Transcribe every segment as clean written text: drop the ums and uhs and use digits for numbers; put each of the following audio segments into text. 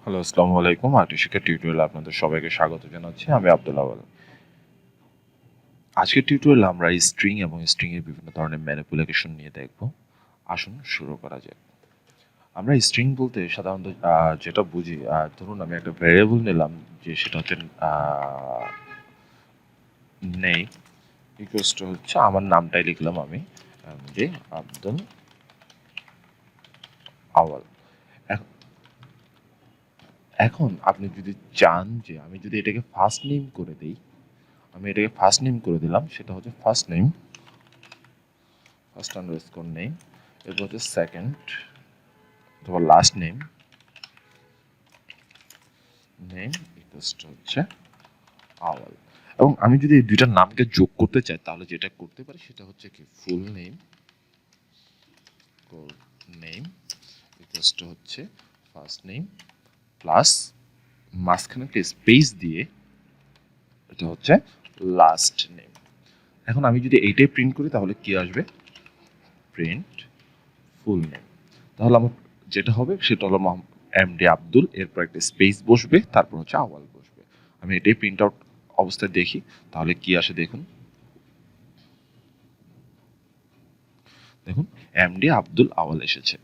Hello, আসসালামু আলাইকুম। RT শিক্ষা টিউটোরিয়ালে আপনাদের সবাইকে স্বাগত জানাচ্ছি। আমি আব্দুল আওয়াল। আজকের টিউটোরিয়ালে আমরা স্ট্রিং এবং স্ট্রিং এর বিভিন্ন ধরনের ম্যানিপুলেশন নিয়ে দেখব। আসুন শুরু করা যাক। আমরা স্ট্রিং বলতে সাধারণত যেটা বুঝি, ধরুন আমি একটা ভ্যারিয়েবল নিলাম, যে সেটা হচ্ছে নেই ইকুয়ালস টু হচ্ছে আমার নামটাই লিখলাম আমি, যে আব্দুল আওয়াল। এখন আপনি যদি চান যে আমি যদি এটাকে ফার্স্ট নেম করে দিই, আমি এটাকে ফার্স্ট নেম করে দিলাম, সেটা হচ্ছে first name, first underscore name, এরপর হচ্ছে সেকেন্ড অথবা last name, name equals to হচ্ছে আওয়াল। এবং আমি যদি এই দুইটার নামকে যোগ করতে চাই, তাহলে যেটা করতে পারি সেটা হচ্ছে কি full name, name equals to হচ্ছে ফার্স্ট নেম প্লাস মাঝখানে একটা স্পেস দিয়ে এটা হচ্ছে লাস্ট নেম। এখন আমি যদি এইটাই প্রিন্ট করি তাহলে কি আসবে? Print full name. তাহলে আমার যেটা হবে সেটা হলো এমডি আব্দুল, এরপর একটা স্পেস বসবে, তারপর হচ্ছে আওয়াল বসবে। আমি এটাই প্রিন্ট আউট অবস্থায় দেখি, তাহলে কি আসে দেখুন। দেখুন এমডি আব্দুল আওয়াল এসেছে।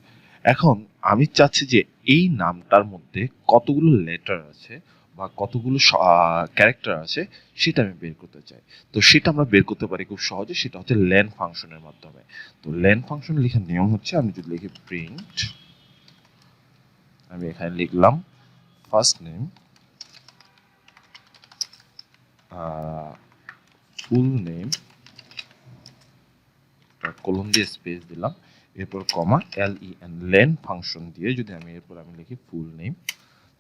এখন আমি চাচ্ছি যে এই নামটার মধ্যে কতগুলো লেটার আছে বা কতগুলো ক্যারেক্টার আছে সেটা আমি বের করতে চাই। তো সেটা আমরা বের করতে পারি খুব সহজে, সেটা হচ্ছে লেন ফাংশনের মাধ্যমে। তো লেন ফাংশন লেখার নিয়ম হচ্ছে, আমি যদি লিখি প্রিন্ট, আমি এখানে লিখলাম ফার্স্ট নেম, ফুল নেম, কলম দিয়ে স্পেস দিলাম, এরপর কমা লেন লেন ফাংশন দিয়ে যদি আমি এরপর আমি লিখি ফুল নেম,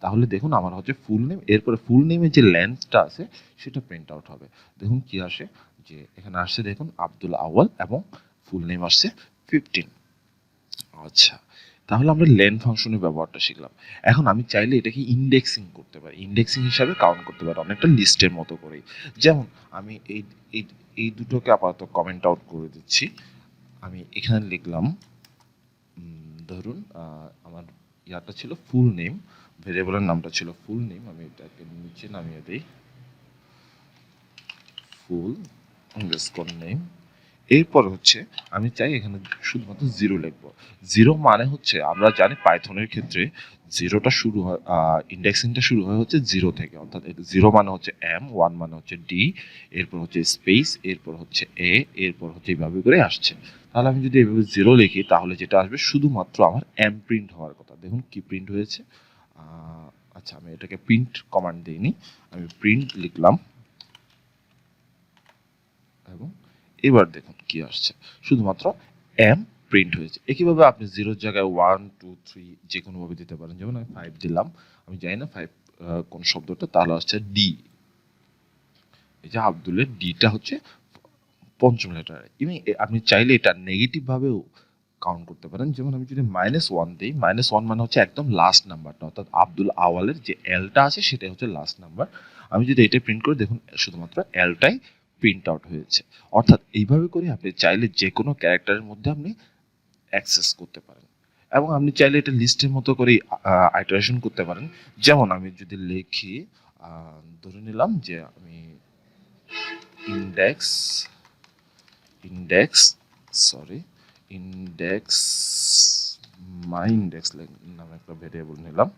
তাহলে দেখুন আমার হচ্ছে ফুল নেম, এরপরে ফুল নেমের যে লেন্থটা আছে সেটা প্রিন্ট আউট হবে। দেখুন কি আসে, যে এখানে আসছে দেখুন আব্দুল আওয়াল এবং ফুল নেম আসছে 15। আচ্ছা, তাহলে আমরা লেন ফাংশনের ব্যবহারটা শিখলাম। এখন আমি চাইলে এটাকে ইন্ডেক্সিং করতে পারি, ইন্ডেক্সিং হিসাবে কাউন্ট করতে পারি অনেকটা লিস্টের মতো করেই। যেমন আমি এই এই এই দুটোকে আপাতত কমেন্ট আউট করে দিচ্ছি। আমি এখানে লিখলাম, ধরুন আমার ইয়াটা ছিল ফুল নেম, ভেরিয়েবলের নামটা ছিল ফুল নেম, আমি এটাকে নিচে নামিয়ে দিই, ফুল আন্ডারস্কোর নেম। এরপর হচ্ছে আমি চাই এখানে শুধুমাত্র জিরো লিখবো। জিরো মানে হচ্ছে আমরা জানি পাইথনের ক্ষেত্রে জিরোটা শুরু হয়, ইন্ডেক্সিংটা শুরু হয় হচ্ছে জিরো থেকে, অর্থাৎ জিরো মানে হচ্ছে এম, ওয়ান মানে হচ্ছে ডি, এরপর হচ্ছে স্পেস, এরপর হচ্ছে এ, এরপর হচ্ছে এইভাবে করে আসছে। তাহলে আমি যদি এইভাবে জিরো লিখি তাহলে যেটা আসবে শুধুমাত্র আমার এম প্রিন্ট হওয়ার কথা। দেখুন কি প্রিন্ট হয়েছে। আচ্ছা, আমি এটাকে প্রিন্ট কমান্ড দিইনি, আমি প্রিন্ট লিখলাম এবং এবার দেখুন কি আসছে, শুধুমাত্র এম প্রিন্ট হয়েছে। একইভাবে আপনি জিরোর জায়গায় 1 2 3 যে কোনোভাবে দিতে পারেন। যেমন আমি 5 দিলাম, আমি জানি না 5 কোন শব্দটা, তাহলে আসছে ডি। এই যে আব্দুলের ডিটা হচ্ছে পঞ্চম লেটার। এবং আপনি চাইলে এটা নেগেটিভ ভাবেও কাউন্ট করতে পারেন। যেমন আমি যদি -1 দিই, -1 মানে হচ্ছে একদম লাস্ট নাম্বারটা, অর্থাৎ আব্দুল আওয়ালের যে এলটা আছে সেটাই হচ্ছে লাস্ট নাম্বার। আমি যদি এটা প্রিন্ট করি, দেখুন শুধুমাত্র এলটাই প্রিন্ট আউট হয়েছে। অর্থাৎ এইভাবে করে আপনি চাইলে যে কোনো ক্যারেক্টারের মধ্যে আপনি অ্যাক্সেস করতে পারেন, এবং আপনি চাইলে এটা লিস্টের মতো করে আইটারেশন করতে পারেন। যেমন আমি যদি লিখি, ধরে নিলাম যে আমি ইন্ডেক্স ইন্ডেক্স সরি ইন্ডেক্স মাই ইন্ডেক্স নামে একটা ভেরিয়েবল নিলাম,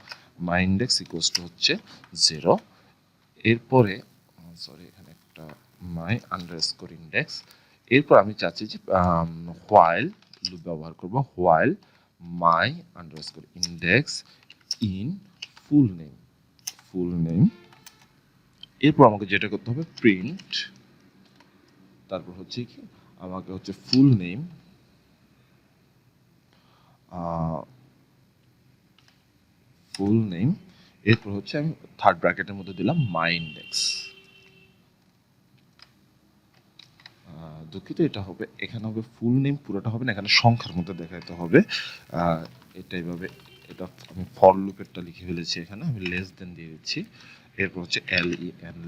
মাই ইন্ডেক্স ইকুয়ালস টু হচ্ছে 0। এরপরে এখানে একটা মাই আন্ডারস্কোর ইন্ডেক্স, এরপর আমি চাচ্ছি যে হোয়াইল লুপ ব্যবহার করব, while my underscore index in full name. এরপর আমাকে যেটা করতে হবে প্রিন্ট, তারপর হচ্ছে কি আমাকে হচ্ছে ফুল নেম এরপর হচ্ছে আমি থার্ড ব্র্যাকেটের মধ্যে দিলাম মাই ইন্ডেক্স। দুঃখিত, এটা হবে এখানে হবে ফুল নেম, পুরোটা হবে না, এখানে সংখ্যার মধ্যে দেখাতে হবে। এটা এইভাবে, এটা আমি ফর লুপেরটা লিখে ফেলেছি, এখানে আমি লেস দেন দিয়ে দিচ্ছি। এরপর হচ্ছে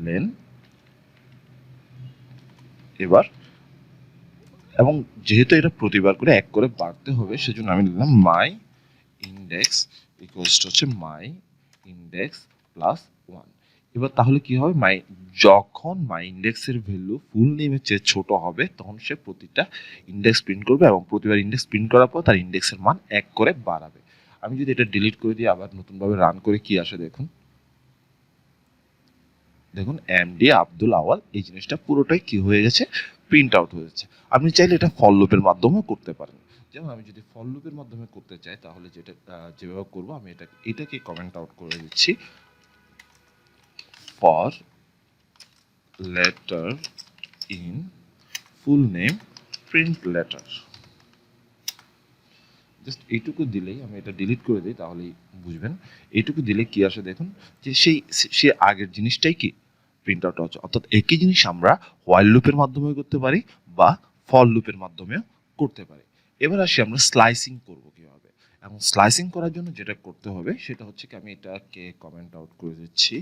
লেন। এবার এবং যেহেতু এটা প্রতিবার করে এক করে বাড়তে হবে, সেজন্য আমি লিখলাম মাই ইন্ডেক্স ইকুয়ালস টু হচ্ছে মাই ইন্ডেক্স প্লাস 1। এবার তাহলে কি হবে, যখন মাই ইন্ডেক্সের ভ্যালু ফুল নেমের চেয়ে ছোট হবে তখন সে প্রতিটা ইন্ডেক্স প্রিন্ট করবে এবং প্রতিবার ইন্ডেক্স প্রিন্ট করার পর তার ইন্ডেক্সের মান 1 করে বাড়াবে। আমি যদি এটা ডিলিট করে দিই আবার নতুনভাবে রান করে কি আসে দেখুন, এমডি আব্দুল আওয়াল এই জিনিসটা পুরোটাই কি হয়ে গেছে, প্রিন্ট আউট হয়েছে। আপনি চাইলে এটা ফর লুপের মাধ্যমেও করতে পারেন। যেমন আমি যদি ফর লুপের মাধ্যমে করতে চাই তাহলে যেভাবে করবো, আমি এটাকে কমেন্ট আউট করে দিচ্ছি, for letter in full name print letter. Just এইটুকু দিলেই, আমি এটা ডিলিট করে দিই তাহলেই বুঝবেন, এইটুকু দিলে কি আসে দেখুন, যে সে আগের জিনিসটাই কি প্রিন্ট আউট হচ্ছে। অর্থাৎ একই জিনিস আমরা হোয়াইল লুপের মাধ্যমে করতে পারি বা ফর লুপের মাধ্যমেও করতে পারি। এবার আসি আমরা স্লাইসিং করব কিভাবে। এবং স্লাইসিং করার জন্য যেটা করতে হবে সেটা হচ্ছে কি, আমি এটাকে কমেন্ট আউট করে দিচ্ছি।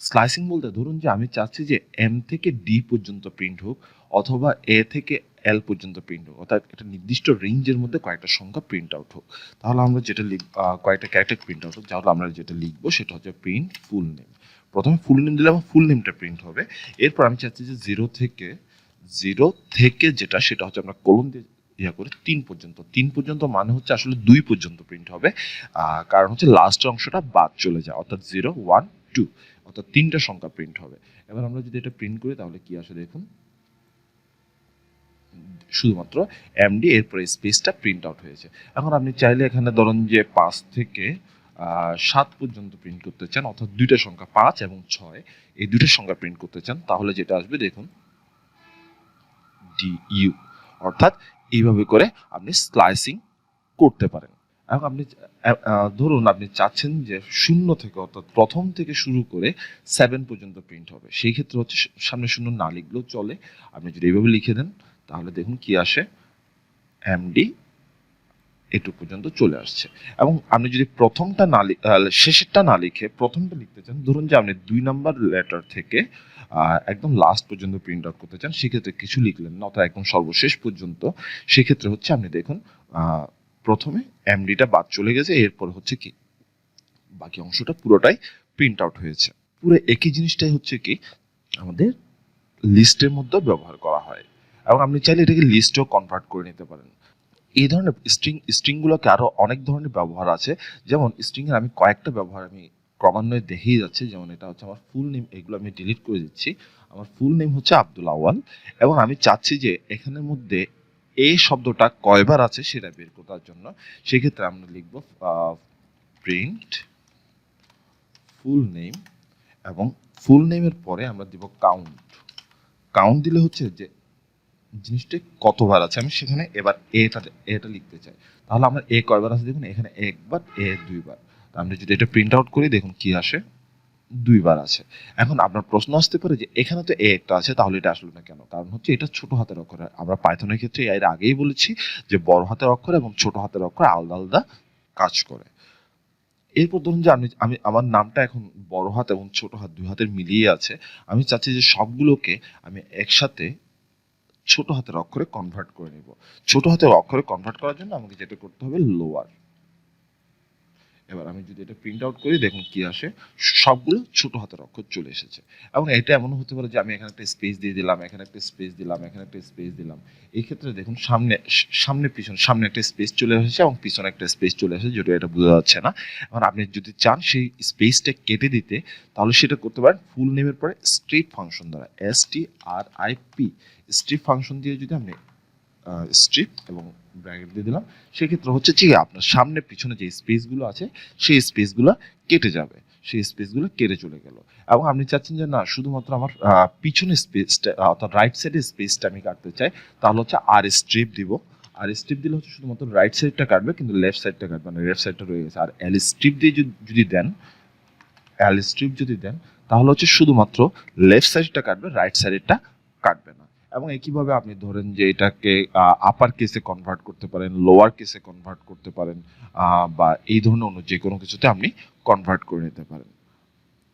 স্লাইসিং বলতে ধরুন যে আমি চাচ্ছি যে এম থেকে ডি পর্যন্ত প্রিন্ট হোক অথবা এ থেকে এল পর্যন্ত প্রিন্ট হোক, অর্থাৎ একটা নির্দিষ্ট রেঞ্জের মধ্যে কয়েকটা সংখ্যা প্রিন্ট আউট হোক। তাহলে আমরা যেটা কয়েকটা ক্যারেক্টার প্রিন্ট আউট হোক, তাহলে আমরা যেটা লিখবো সেটা হচ্ছে প্রিন্ট ফুল নেম। প্রথমে ফুল নেম দিলে আমার ফুল নেমটা প্রিন্ট হবে। এরপর আমি চাচ্ছি যে জিরো থেকে যেটা সেটা হচ্ছে আমরা কোলন দিয়ে করে 3 পর্যন্ত। 3 পর্যন্ত মানে হচ্ছে আসলে 2 পর্যন্ত প্রিন্ট হবে, কারণ হচ্ছে লাস্ট অংশটা বাদ চলে যায়, অর্থাৎ 0 1 2, অর্থাৎ 3টা সংখ্যা প্রিন্ট হবে। এবার আমরা যদি এটা প্রিন্ট করি তাহলে কি আসে দেখুন, শুধুমাত্র এমডি এরপরে স্পেসটা প্রিন্ট আউট হয়েছে। এখন আপনি চাইলে এখানে ধরুন যে 5 থেকে 7 পর্যন্ত প্রিন্ট করতে চান, অর্থাৎ দুইটা সংখ্যা 5 এবং 6 এই দুইটা সংখ্যা প্রিন্ট করতে চান, তাহলে যেটা আসবে দেখুন ডিইউ। অর্থাৎ এইভাবে করে আপনি স্লাইসিং করতে পারেন। এখন আপনি ধরুন আপনি চাচ্ছেন যে 0 থেকে, অর্থাৎ প্রথম থেকে শুরু করে 7 পর্যন্ত প্রিন্ট হবে, সেই ক্ষেত্রে হচ্ছে সামনে 0 না লিখলেও চলে। আপনি যদি এইভাবে লিখে দেন তাহলে দেখুন কি আসে, এমডি এটুকু পর্যন্ত চলে আসছে। এবং আপনি যদি প্রথমটা না শেষেরটা না লিখে প্রথমটা লিখতে চান, ধরুন যে আপনি 2 নাম্বার লেটার থেকে একদম লাস্ট পর্যন্ত প্রিন্ট আউট করতে চান, সেক্ষেত্রে কিছু লিখলেন না, অর্থাৎ একদম সর্বশেষ পর্যন্ত, সেক্ষেত্রে হচ্ছে আপনি দেখুন প্রথমে এমডিটা বাদ চলে গেছে, এরপর হচ্ছে কি বাকি অংশটা পুরোটাই প্রিন্ট আউট হয়েছে। পুরো একই জিনিসটাই হচ্ছে কি আমাদের লিস্টের মধ্যে ব্যবহার করা হয়, এবং আপনি চাইলে এটাকে লিস্টেও কনভার্ট করে নিতে পারেন। এই ধরনের স্ট্রিংগুলোকে আরও অনেক ধরনের ব্যবহার আছে। যেমন স্ট্রিংয়ের আমি কয়েকটা ব্যবহার আমি ক্রমান্বয়ে দেখেই যাচ্ছি। যেমন এটা হচ্ছে আমার ফুল নেম, এগুলো আমি ডিলিট করে দিচ্ছি। আমার ফুল নেম হচ্ছে আব্দুল আওয়াল, এবং আমি চাচ্ছি যে এখানের মধ্যে এই শব্দটা কয়বার আছে সেটা বের করার জন্য। সেক্ষেত্রে আমরা লিখব প্রিন্ট ফুল নেম, এবং ফুল নেমের পরে আমরা দিব কাউন্ট। কাউন্ট দিলে হচ্ছে যে জিনিসটা কতবার আছে আমি সেখানে এবার এটা লিখতে চাই। তাহলে আমার এ কয়বার আছে দেখুন, এখানে একবার, এ 2বার। আমরা যদি এটা প্রিন্ট আউট করি দেখুন কি আসে, 2বার আছে। এখন আপনার প্রশ্ন আসতে পারে যে এখানে তো এ একটা আছে, তাহলে এটা আসলো না কেন? কারণ হচ্ছে এটা ছোট হাতের অক্ষর। আমরা পাইথনের ক্ষেত্রে এর আগেই বলেছি যে বড় হাতের অক্ষর এবং ছোট হাতের অক্ষর আলাদা আলাদা কাজ করে। এরপর ধরুন যে আমি আমার নামটা এখন বড় হাত এবং ছোট হাত 2 হাতের মিলিয়ে আছে। আমি চাচ্ছি যে সবগুলোকে আমি একসাথে ছোট হাতের অক্ষরে কনভার্ট করে নিব। ছোট হাতের অক্ষরে কনভার্ট করার জন্য আমাকে যেটা করতে হবে লোয়ার। এবার আমি যদি এটা প্রিন্ট আউট করি দেখুন কি আসে, সবগুলো ছোট হাতের অক্ষর চলে এসেছে। এবং এটা এমন হতে পারে যে আমি এখানে একটা স্পেস দিয়ে দিলাম, এখানে একটা স্পেস দিলাম, এখানে একটা স্পেস দিলাম। এই ক্ষেত্রে দেখুন সামনে পিছনে, সামনে একটা স্পেস চলে এসেছে এবং পিছনে একটা স্পেস চলে এসেছে, যেটা এটা বোঝা যাচ্ছে না। এখন আপনি যদি চান সেই স্পেসটা কেটে দিতে, তাহলে সেটা করতে পারেন ফুল নেমের পরে স্ট্রিপ ফাংশন দ্বারা, STRIP। স্ট্রিপ ফাংশন দিয়ে যদি আপনি স্ট্রিপ এবং ব্র্যাকেট দিয়ে দিলাম, সেক্ষেত্রে হচ্ছে যে আপনার সামনে পিছনে যে স্পেসগুলো আছে সেই স্পেসগুলো কেটে যাবে, সেই স্পেসগুলো কেটে চলে গেল। এবং আপনি চাচ্ছেন যে না, শুধুমাত্র আমার পিছনে স্পেসটা, অর্থাৎ রাইট সাইডের স্পেসটা আমি কাটতে চাই, তাহলে হচ্ছে আর স্ট্রিপ দিব। আর স্ট্রিপ দিলে হচ্ছে শুধুমাত্র রাইট সাইডটা কাটবে, কিন্তু লেফট সাইডটা কাটবে না, লেফট সাইডটা রয়ে গেছে। আর এল স্ট্রিপ দিয়ে যদি দেন, তাহলে হচ্ছে শুধুমাত্র লেফট সাইডটা কাটবে, রাইট সাইডটা কাটবে না। এবং একইভাবে আপনি ধরেন যে এটাকে আপার কেসে কনভার্ট করতে পারেন, লোয়ার কেসে কনভার্ট করতে পারেন, বা এই ধরনের অন্য যে কোনো কিছুতে আপনি কনভার্ট করে নিতে পারেন।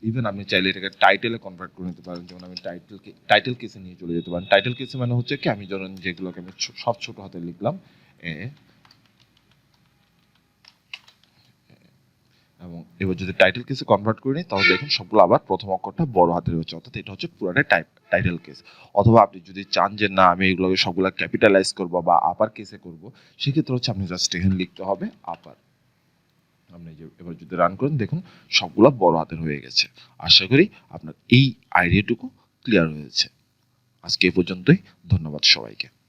ইভেন আপনি চাইলে এটাকে টাইটেলে কনভার্ট করে নিতে পারেন। যেমন আমি টাইটেল কেসে নিয়ে চলে যেতে পারেন। টাইটেল কেসে মানে হচ্ছে কি, আমি ধরেন যেগুলোকে আমি সব ছোট হাতে লিখলাম, এবং এবার যদি টাইটেল কেসে কনভার্ট করে নিই তাহলে দেখুন সবগুলো আবার প্রথম অক্ষরটা বড় হাতের হচ্ছে, অর্থাৎ এটা হচ্ছে পুরোটাই টাইটেল কেস। অথবা আপনি যদি চান যে না আমি এগুলোকে সবগুলো ক্যাপিটালাইজ করব বা আপার কেসে করব, সেক্ষেত্রে হচ্ছে আপনি জাস্ট এখানে লিখতে হবে আপার। আপনি যে এবার যদি রান করেন দেখুন সবগুলো বড় হাতের হয়ে গেছে। আশা করি আপনার এই আইডিয়াটুকু ক্লিয়ার হয়েছে। আজকে এ পর্যন্তই, ধন্যবাদ সবাইকে।